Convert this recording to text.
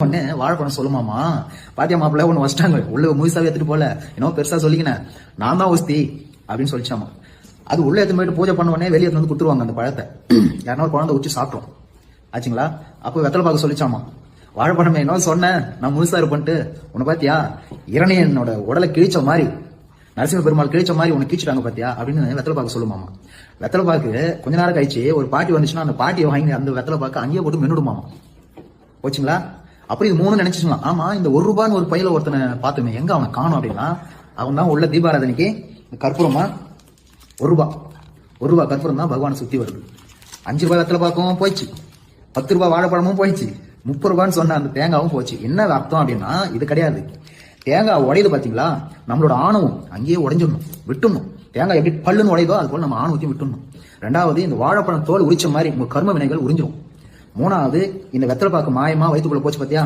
ஒண்ணு வாழைப்பழம் சொல்லுமாமா பாத்தியா மாப்பிள்ள ஒண்ணு வச்சிட்டாங்க உள்ள முழுசாவே எடுத்துட்டு போல இன்னும் பெருசா சொல்லிக்கினேன் நான் தான் ஒஸ்தி அப்படின்னு சொல்லிச்சாமா. அது உள்ள எடுத்து போயிட்டு பூஜை பண்ண உடனே வெளியே வந்து குடுத்துருவாங்க அந்த பழத்தை. யாரா ஒரு குழந்தை உச்சி சாப்பிட்டோம் ஆச்சுங்களா. அப்போ வெத்தலை பார்க்க சொல்லிச்சாமா, வாழைப்பழமே என்ன சொன்னேன் நான் முழுசா இருப்பேன்ட்டு உன்னை பாத்தியா இரணையனோட உடலை கிழிச்ச மாதிரி நரசிம்ம பெருமாள் கிழிச்ச மாதிரி உனக்கு கிழிச்சிட்டாங்க பாத்தியா அப்படின்னு வெத்தலை பார்க்க சொல்லுமாமா. வெத்தலை பாக்கு கொஞ்ச நேரம் கழிச்சு ஒரு பாட்டி வந்துச்சுன்னா அந்த பாட்டியை வாங்கி அந்த வெத்தலை பாக்க அங்கேயே போட்டு மென்னுடுமாமா. போச்சுங்களா. அப்படி இது மூணு நினைச்சுக்கலாம். ஆமா இந்த ₹1 ஒரு பையில ஒருத்தனை பார்த்துமே எங்க அவனை காணும் அப்படின்னா அவன் தான் உள்ள தீபாராதனைக்கு கற்பூரமா ₹1 கற்பூரம் தான் பகவானை சுத்தி வருது. ₹5 வெத்தலை பாக்கவும் போயிடுச்சு, ₹10 வாழைப்பழமும் போயிடுச்சு, ₹30 சொன்ன அந்த தேங்காவும் போச்சு. என்ன அர்த்தம் அப்படின்னா இது கிடையாது. தேங்காய் உடையுது பாத்தீங்களா, நம்மளோட ஆணவம் அங்கேயே உடைஞ்சிடணும், விட்டுணும். தேங்காய் எப்படி பல்லுன்னு உடையதோ அது போல நம்ம ஆணவத்தையும் விட்டுணும். ரெண்டாவது இந்த வாழைப்பழம் தோல் உரிச்ச மாதிரி உங்க கர்ம வினைகள் உறிஞ்சிடும். மூணாவது இந்த வெத்தலை பாக்கு மாயமா வயிற்றுக்குள்ள போச்சு பாத்தியா.